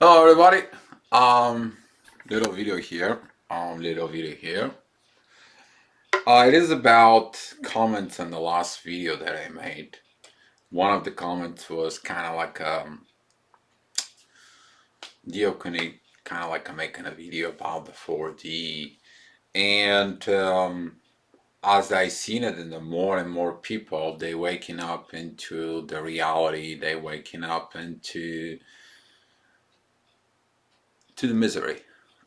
Hello everybody. Um little video here. Little video here. It is about comments on the last video that I made. One of the comments was kind of like diocony, kind of like I'm making a video about the 4D. And as I seen it in the more and more people, they waking up into the reality. They waking up into the misery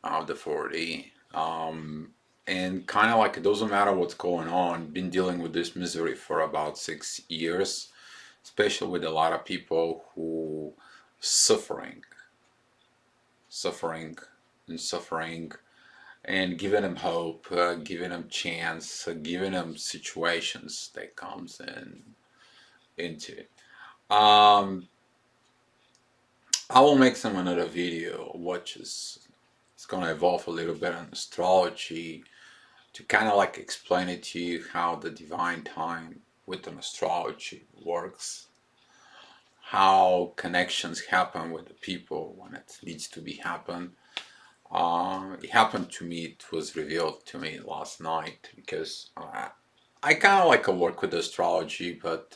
of the 4D. And kind of like it doesn't matter what's going on. Been dealing with this misery for about 6 years, especially with a lot of people who suffering, suffering, and suffering, and giving them hope, giving them chance, giving them situations that comes in into. Um, I will make some another video, which is it's gonna evolve a little bit on astrology to kind of like explain it to you how the divine time with an astrology works, how connections happen with the people when it needs to be happen. It happened to me, it was revealed to me last night because I kind of like work with astrology, but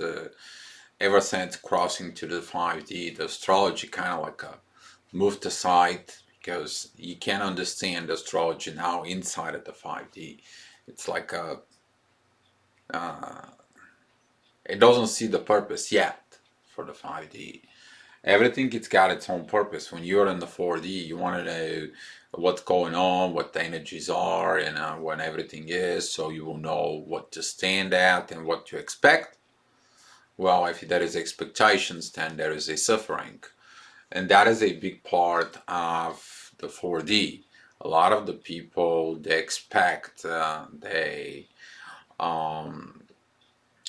ever since crossing to the 5D, the astrology kind of like moved aside because you can't understand astrology now inside of the 5D. It's like uh, it doesn't see the purpose yet for the 5D. Everything it's got its own purpose. When you're in the 4D, you want to know what's going on, what the energies are, and when everything is, so you will know what to stand at and what to expect. Well, if there is expectations, then there is a suffering. And that is a big part of the 4D. A lot of the people, they expect, they um,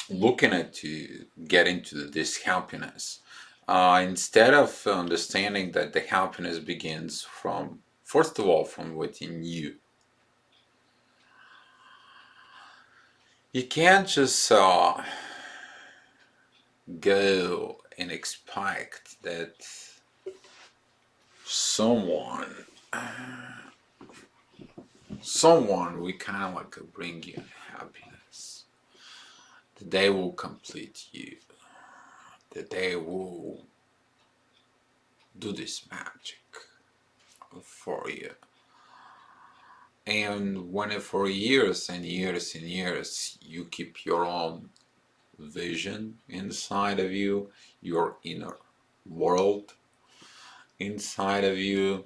looking at to get into this happiness. Instead of understanding that the happiness begins from, first of all, from within you. You can't just go and expect that someone, someone will kind of like bring you happiness. That they will complete you. That they will do this magic for you. And when for years and years and years you keep your own vision inside of you, your inner world inside of you,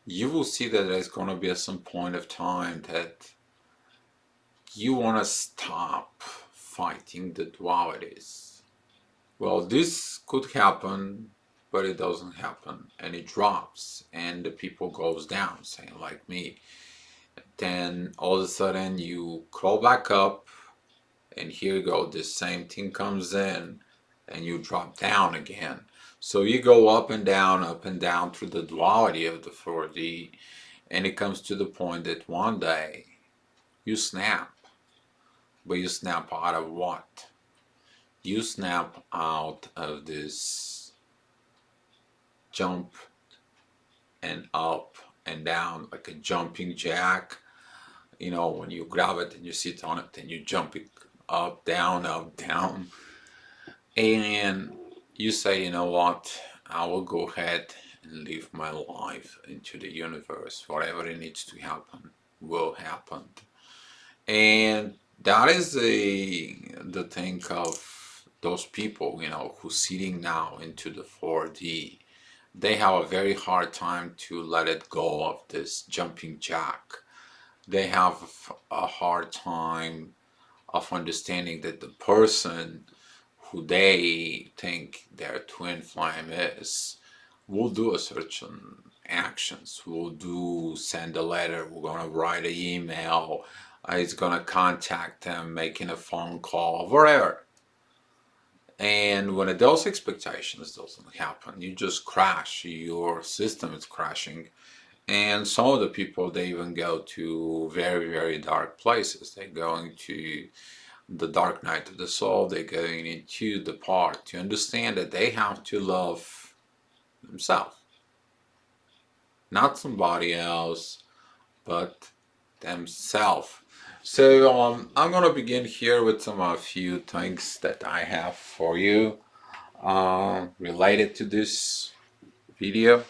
you will see that there's going to be at some point of time that you want to stop fighting the dualities. Well, this could happen, but it doesn't happen, and it drops, and the people goes down, saying like me. Then all of a sudden you crawl back up, and here you go, this same thing comes in, and you drop down again. So you go up and down through the duality of the 4D, and it comes to the point that one day you snap. But you snap out of what? You snap out of this jump and up and down like a jumping jack. You know, when you grab it and you sit on it and you jump it up, down, down. And you say, you know what, I will go ahead and live my life into the universe. Whatever it needs to happen will happen. And that is the thing of those people, you know, who sitting now into the 4D. They have a very hard time to let it go of this jumping jack. They have a hard time of understanding that the person who they think their twin flame is will do a certain actions. Will do send a letter. We're gonna write an email. He's gonna contact them, making a phone call, whatever. And when those expectations doesn't happen, you just crash. Your system is crashing. And some of the people, they even go to very, very dark places. They're going to the dark night of the soul. They're going into the part to understand that they have to love themselves. not somebody else, but themselves. So I'm gonna begin here with some a few things that I have for you related to this video.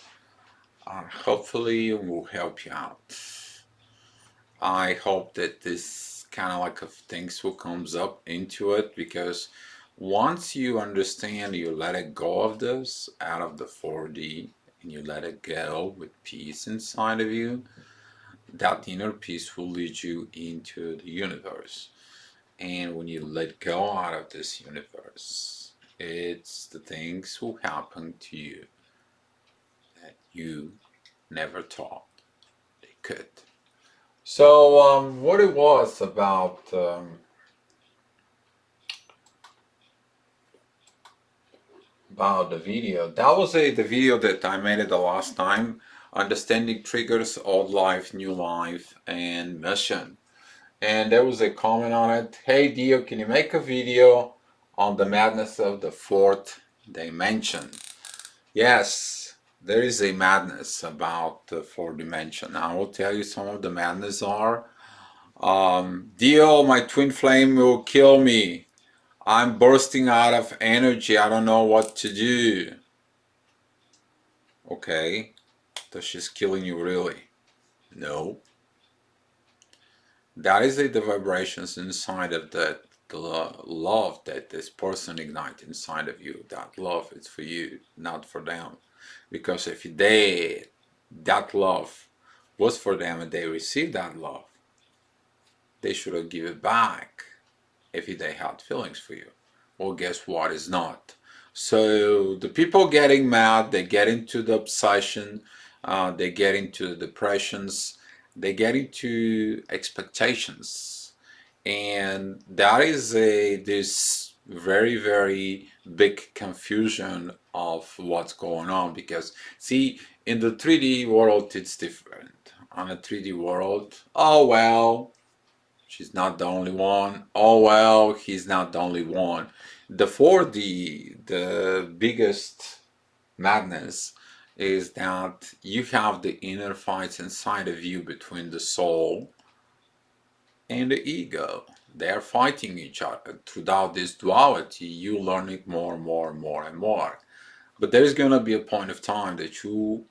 Hopefully it will help you out. I hope that this kind of like of things will comes up into it, because once you understand, you let it go of this out of the 4D and you let it go with peace inside of you, that inner peace will lead you into the universe. And when you let go out of this universe, it's the things will happen to you that you never thought they could. So, what it was about the video, that was the video that I made it the last time, understanding triggers, old life, new life, and mission. And there was a comment on it. Hey Dio, can you make a video on the madness of the fourth dimension? Yes, there is a madness about the fourth dimension. I will tell you some of the madness are. Dio, my twin flame will kill me. I'm bursting out of energy. I don't know what to do. Okay, so she's killing you really? No. That is the vibrations inside of that, the love that this person ignites inside of you. That love is for you, not for them. Because if that love was for them and they received that love, they should have given it back if they had feelings for you. Well, guess what? It's not. So the people getting mad, they get into the obsession, they get into depressions, they get into expectations, and that is this very big confusion of what's going on. Because see, in the 3D world, it's different. On a 3D world, oh well, she's not the only one. Oh well, he's not the only one. The biggest madness is that you have the inner fights inside of you between the soul and the ego. They're fighting each other. Throughout this duality, you learn it more and more and more and more. But there's gonna be a point of time that you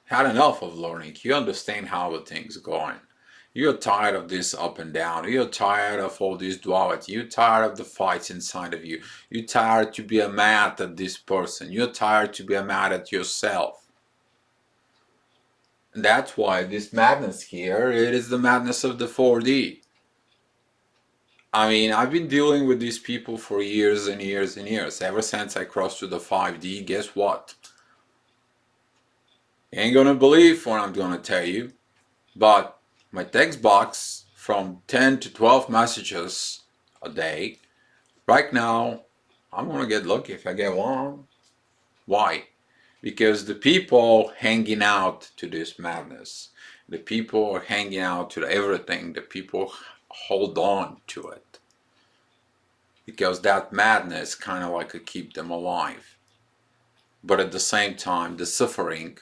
had enough of learning. You understand how the thing's going. You're tired of this up and down. You're tired of all this duality. You're tired of the fights inside of you. You're tired to be mad at this person. You're tired to be mad at yourself. And that's why this madness here, it is the madness of the 4D. I mean, I've been dealing with these people for years and years and years. Ever since I crossed to the 5D, guess what? You ain't gonna believe what I'm gonna tell you, but my text box from 10 to 12 messages a day, right now, I'm gonna get lucky if I get one. Why? Because the people hanging out to this madness, the people hanging out to everything, the people hold on to it. Because that madness kind of like keep them alive. But at the same time, the suffering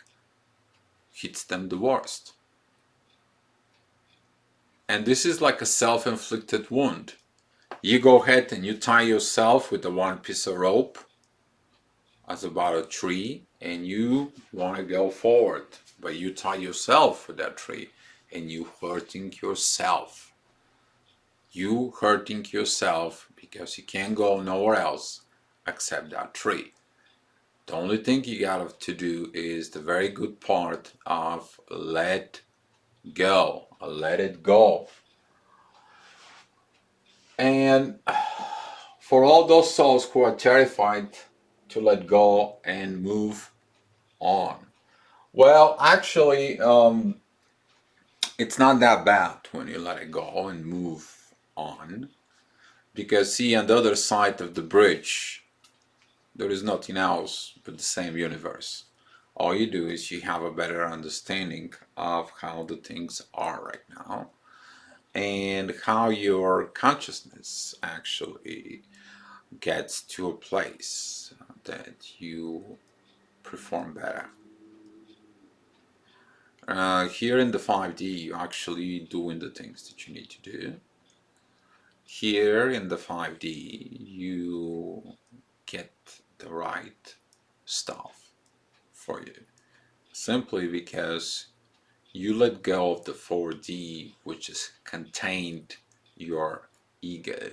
hits them the worst. And this is like a self-inflicted wound. You go ahead and you tie yourself with the one piece of rope as about a tree, and you want to go forward, but you tie yourself with that tree and you hurting yourself. You hurting yourself because you can't go nowhere else except that tree. The only thing you got to do is the very good part of let go, let it go. And for all those souls who are terrified to let go and move on, well, actually, it's not that bad when you let it go and move on. Because, see, on the other side of the bridge, there is nothing else but the same universe. All you do is you have a better understanding of how the things are right now and how your consciousness actually gets to a place that you perform better. Here in the 5D, you're actually doing the things that you need to do. Here in the 5D, you get the right stuff for you. Simply because you let go of the 4D, which is contained your ego.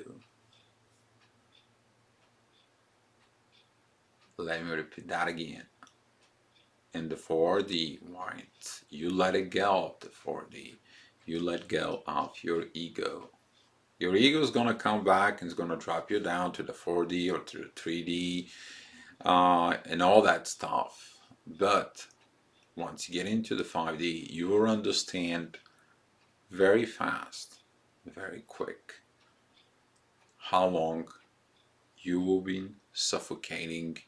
Let me repeat that again. In the 4D, right? You let it go of the 4D. You let go of your ego. Your ego is gonna come back and it's gonna drop you down to the 4D or to the 3D and all that stuff. But once you get into the 5D, you will understand very fast, very quick, how long you will be suffocating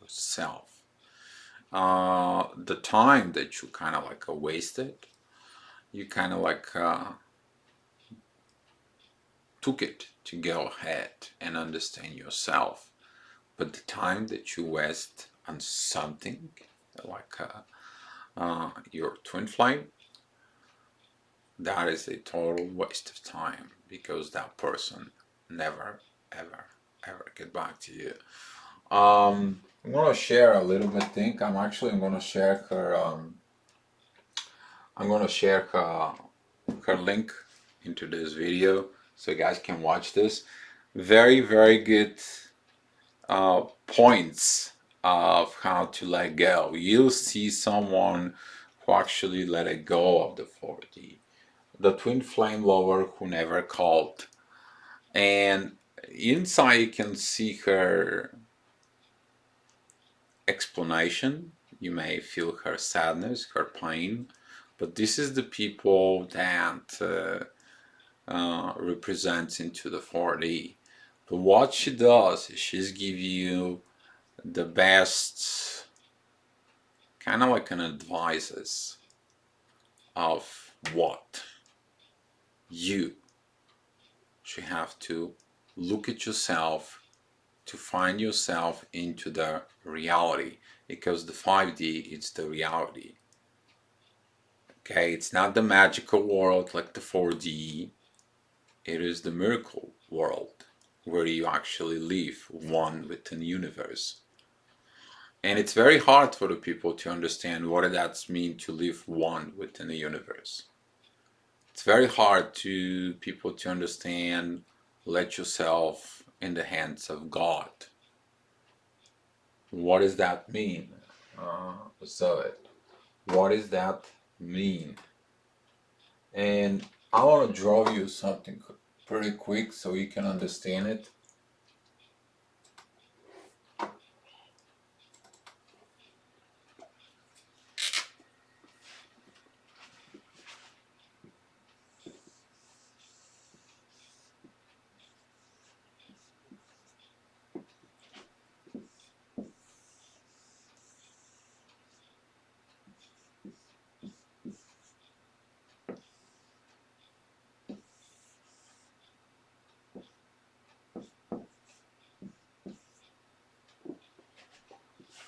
yourself. The time that you kind of like wasted, you kind of like took it to go ahead and understand yourself. But the time that you waste on something like your twin flame, that is a total waste of time because that person never, ever, ever get back to you. I'm gonna share a little bit thing. I'm gonna share her. I'm gonna share her link into this video so you guys can watch this. Very, very good points of how to let go. You'll see someone who actually let it go of the 4D. The twin flame lover who never called. And inside you can see her explanation. You may feel her sadness, her pain. But this is the people that represents into the 4D. But what she does is she's give you the best kind of like an advices of what you should have to look at yourself to find yourself into the reality, because the 5D it's the reality. Okay, it's not the magical world like the 4D, it is the miracle world where you actually live one with the universe. And it's very hard for the people to understand what that means to live one within the universe. It's very hard to people to understand, let yourself in the hands of God. What does that mean? What does that mean? And I want to draw you something pretty quick so you can understand it.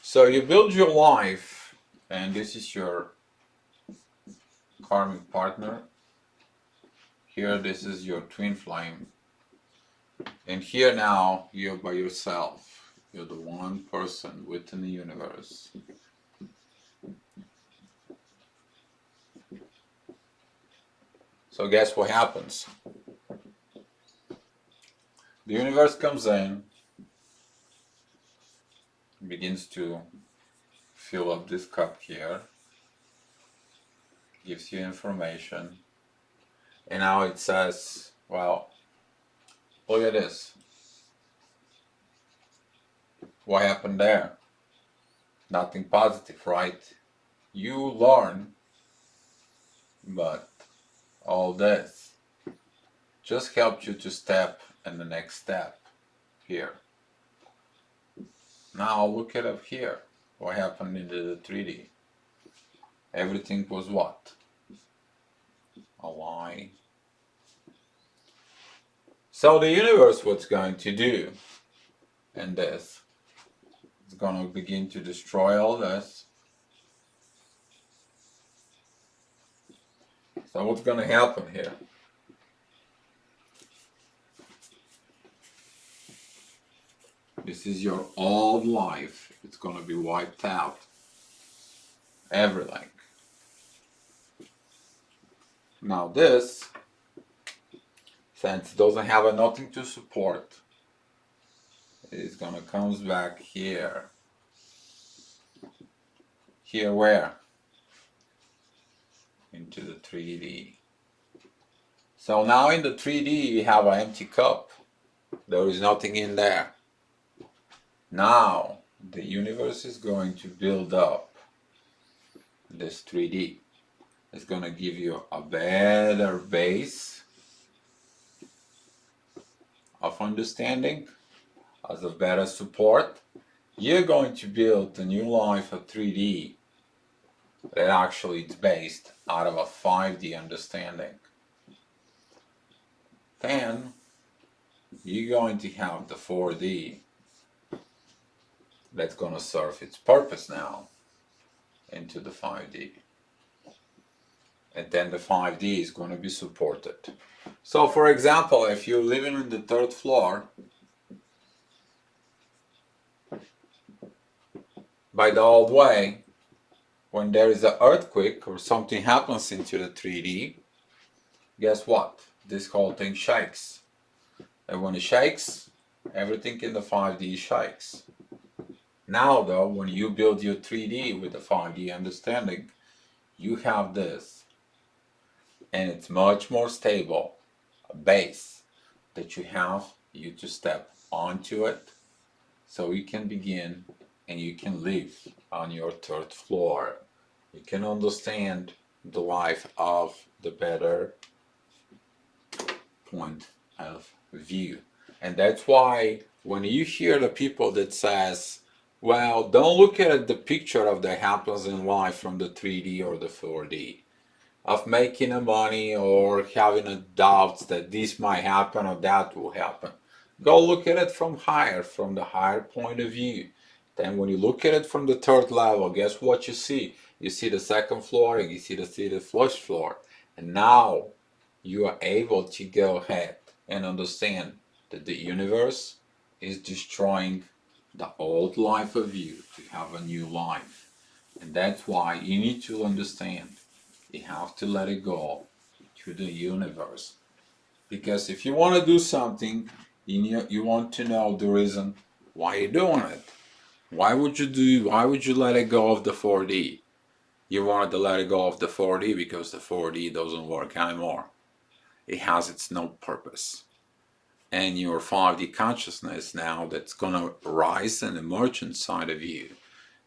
So you build your life, and this is your karmic partner. Here, this is your twin flame. And here now, you're by yourself. You're the one person within the universe. So guess what happens? The universe comes in, begins to fill up this cup here, gives you information, and now it says, well, look at this. What happened there? Nothing positive, right? You learn, but all this just helped you to step in the next step here. Now look at up here. What happened in the 3D? Everything was what? A lie. So the universe, what's going to do in this? It's going to begin to destroy all this. So what's going to happen here? This is your old life. It's going to be wiped out. Everything. Now this, since it doesn't have nothing to support, it's going to come back here. Here where? Into the 3D. So now in the 3D you have an empty cup. There is nothing in there. Now the universe is going to build up this 3D. It's going to give you a better base of understanding, as a better support. You're going to build a new life of 3D that actually is based out of a 5D understanding. Then you're going to have the 4D that's going to serve its purpose now into the 5D. And then the 5D is going to be supported. So for example, if you're living on the 3rd floor, by the old way, when there is an earthquake or something happens into the 3D, guess what? This whole thing shakes. And when it shakes, everything in the 5D shakes. Now though, when you build your 3D with the 5D understanding, you have this. And it's much more stable, a base that you to step onto it, so you can begin and you can live on your 3rd floor. You can understand the life of the better point of view. And that's why when you hear the people that says, well, don't look at the picture of that happens in life from the 3D or the 4D, of making a money or having a doubts that this might happen or that will happen. Go look at it from the higher point of view. Then when you look at it from the 3rd level, guess what you see? You see the 2nd floor and you see the 1st floor. And now you are able to go ahead and understand that the universe is destroying the old life of you to have a new life. And that's why you need to understand. You have to let it go to the universe. Because if you want to do something, you want to know the reason why you're doing it. Why would you let it go of the 4D? You wanted to let it go of the 4D because the 4D doesn't work anymore. It has its no purpose. And your 5D consciousness now that's going to rise and emerge inside of you,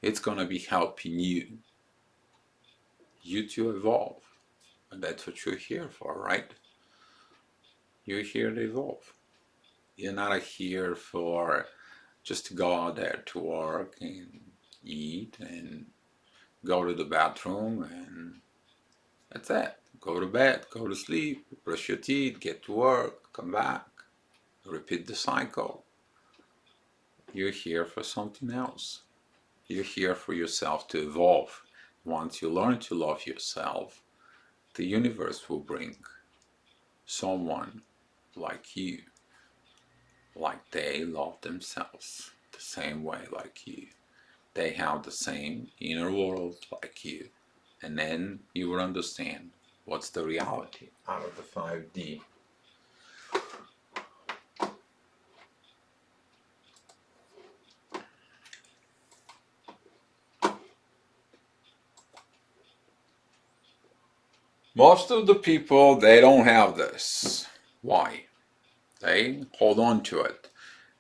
it's going to be helping you to evolve. And that's what you're here for, right? You're here to evolve. You're not here for just to go out there to work and eat and go to the bathroom and that's it. Go to bed, go to sleep, brush your teeth, get to work, come back, repeat the cycle. You're here for something else. You're here for yourself to evolve. Once you learn to love yourself, the universe will bring someone like you, like they love themselves the same way like you. They have the same inner world like you. And then you will understand what's the reality out of the 5D. Most of the people, they don't have this. Why? They hold on to it.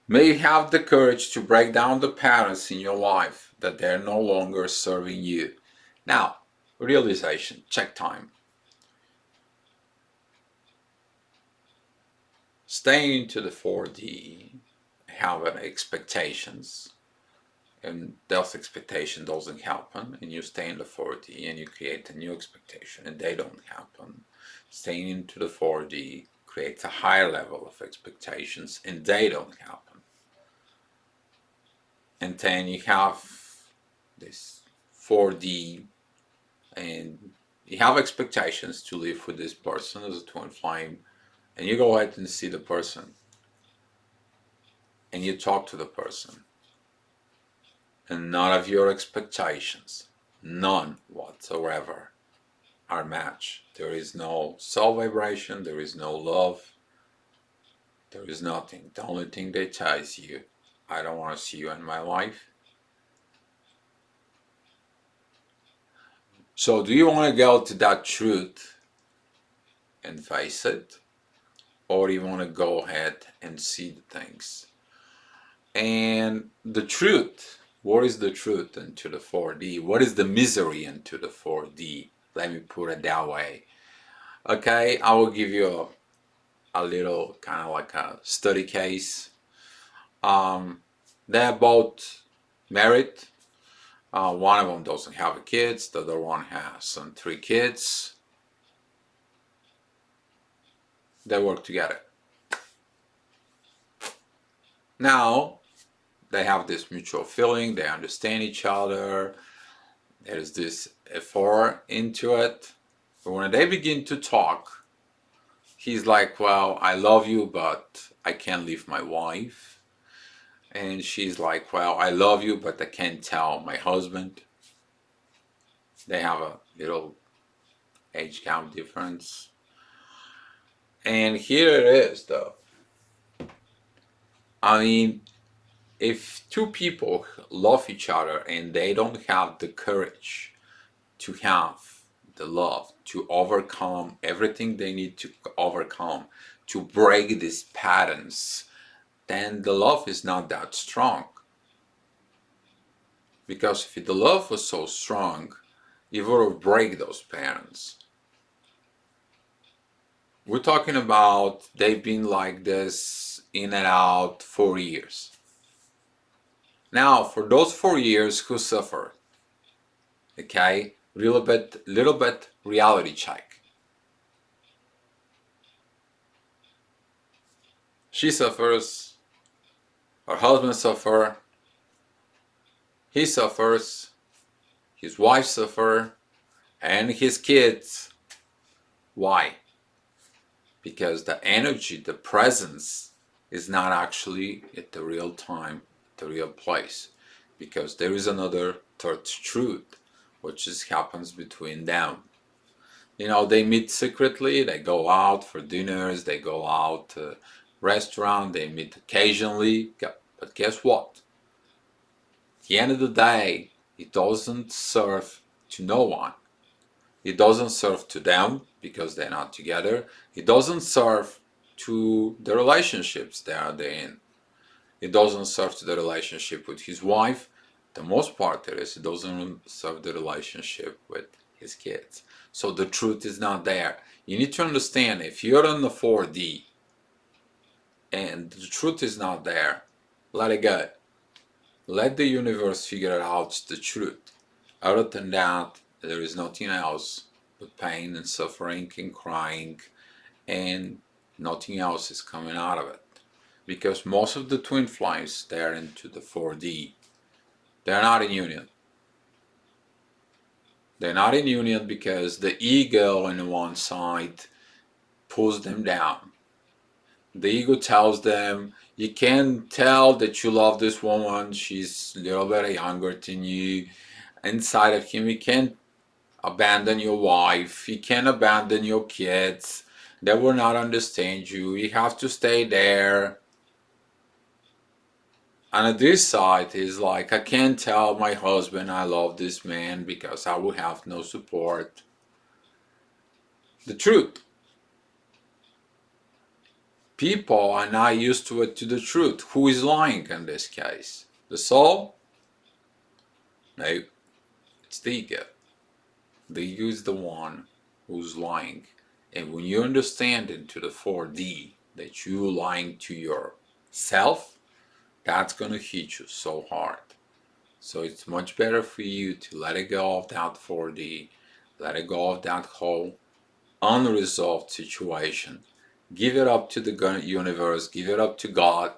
May have the courage to break down the patterns in your life that they're no longer serving you. Now, realization, check time. Staying into the 4D, having expectations, and those expectation doesn't happen, and you stay in the 4D and you create a new expectation and they don't happen. Staying into the 4D creates a higher level of expectations and they don't happen. And then you have this 4D and You have expectations to live with this person as a twin flame, and you go ahead and see the person, and you talk to the person, and none of your expectations, none whatsoever, are matched. There is no soul vibration, there is no love, there is nothing. The only thing they tell is you, I don't want to see you in my life. So do you want to go to that truth and face it? Or do you want to go ahead and see the things? And the truth, what is the truth into the 4D? What is the misery into the 4D? Let me put it that way. Okay, I will give you a little kind of like a study case. They're both married. One of them doesn't have kids, the other one has some 3 kids. They work together. Now, they have this mutual feeling, they understand each other, there's this effort into it. But when they begin to talk, he's like, well, I love you, but I can't leave my wife. And she's like, well, I love you, but I can't tell my husband. They have a little age gap difference. And here it is, though. I mean, if two people love each other and they don't have the courage to have the love to overcome everything they need to overcome, to break these patterns, then the love is not that strong. Because if the love was so strong, it would have break those patterns. We're talking about they've been like this in and out 4 years. Now, for those 4 years, who suffered? Okay, little bit reality check. She suffers, her husband suffers, he suffers, his wife suffers, and his kids. Why? Because the energy, the presence is not actually at the real time, the real place. Because there is another third truth, which just happens between them. You know, they meet secretly, they go out for dinners, they go out to restaurant, they meet occasionally, but guess what? At the end of the day, it doesn't serve to no one. It doesn't serve to them because they're not together. It doesn't serve to the relationships they're in. It doesn't serve to the relationship with his wife. The most part of it doesn't serve the relationship with his kids. So the truth is not there. You need to understand, if you're in the 4D and the truth is not there, let it go. Let the universe figure out the truth. Other than that, there is nothing else but pain and suffering and crying, and nothing else is coming out of it. Because most of the twin flames, they're into the 4D. They're not in union. They're not in union because the ego on one side pulls them down. The ego tells them, you can't tell that you love this woman, she's a little bit younger than you. Inside of him, you can't abandon your wife, you can't abandon your kids, they will not understand you, you have to stay there. And on this side is like, I can't tell my husband I love this man because I will have no support. The truth. People are not used to it, to the truth. Who is lying in this case? The soul? No, it's the ego. The ego is the one who's lying. And when you understand into the 4D that you're lying to yourself, that's going to hit you so hard. So it's much better for you to let it go of that 4D, let it go of that whole unresolved situation. Give it up to the universe, give it up to God,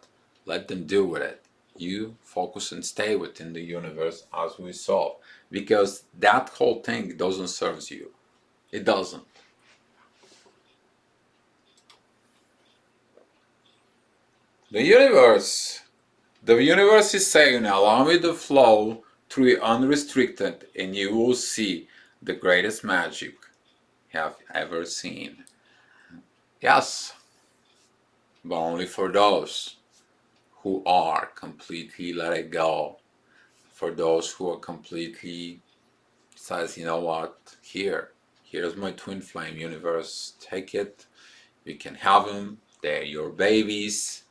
let them deal with it. You focus and stay within the universe as we solve, because that whole thing doesn't serve you. It doesn't. The universe is saying, allow me to flow through unrestricted, and you will see the greatest magic you have ever seen. Yes, but only for those who are completely let it go. For those who are completely says, you know what, here's my twin flame universe, take it, you can have them, they're your babies.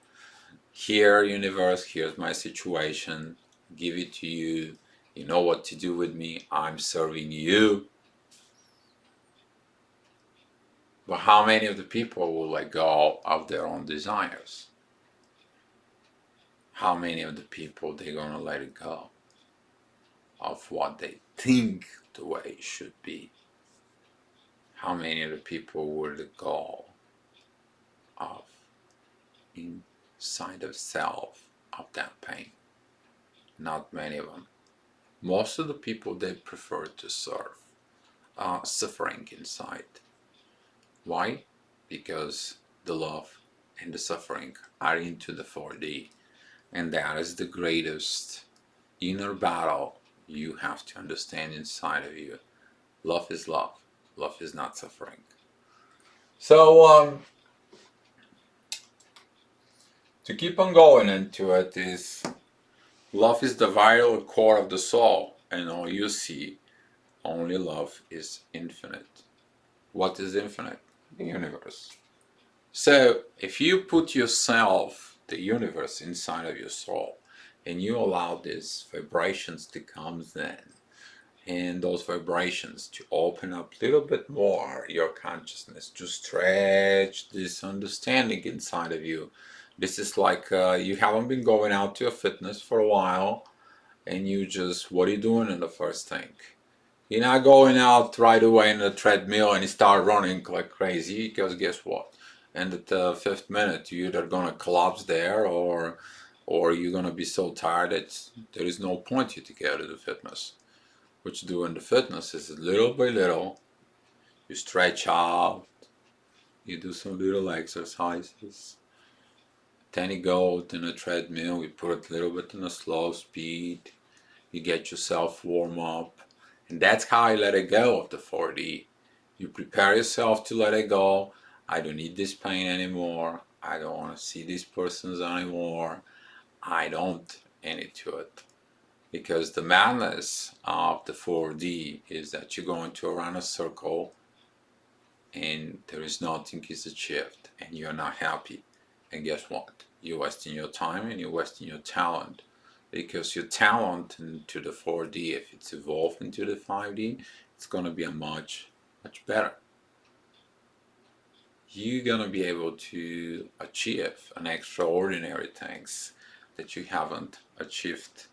Here, universe, here's my situation, give it to you, you know what to do with me, I'm serving you. But how many of the people will let go of their own desires? How many of the people they're gonna let it go of what they think the way it should be? How many of the people will let go of inside of self of that pain? Not many of them. Most of the people, they prefer to serve suffering inside. Why? Because the love and the suffering are into the 4D, and that is the greatest inner battle you have to understand inside of you. Love is love. Love is not suffering. So to keep on going into it is, love is the vital core of the soul, and all you see, only love is infinite. What is infinite? The universe. So if you put yourself, the universe, inside of your soul, and you allow these vibrations to come in, and those vibrations to open up a little bit more your consciousness, to stretch this understanding inside of you. This is like you haven't been going out to a fitness for a while, and you just, what are you doing in the first thing? You're not going out right away in the treadmill and you start running like crazy, because guess what? In the fifth minute, you're either gonna collapse there, or you're gonna be so tired that there is no point you to go to the fitness. What you do in the fitness is little by little, you stretch out, you do some little exercises. Then you go to the treadmill, you put it a little bit in a slow speed, you get yourself warm up, and that's how I let it go of the 4D. You prepare yourself to let it go. I don't need this pain anymore. I don't want to see these persons anymore. I don't into it. Because the madness of the 4D is that you're going to run a circle and there is nothing is achieved and you're not happy. And guess what? You're wasting your time and you're wasting your talent. Because your talent into the 4D, if it's evolved into the 5D, it's going to be a much, much better. You're going to be able to achieve an extraordinary things that you haven't achieved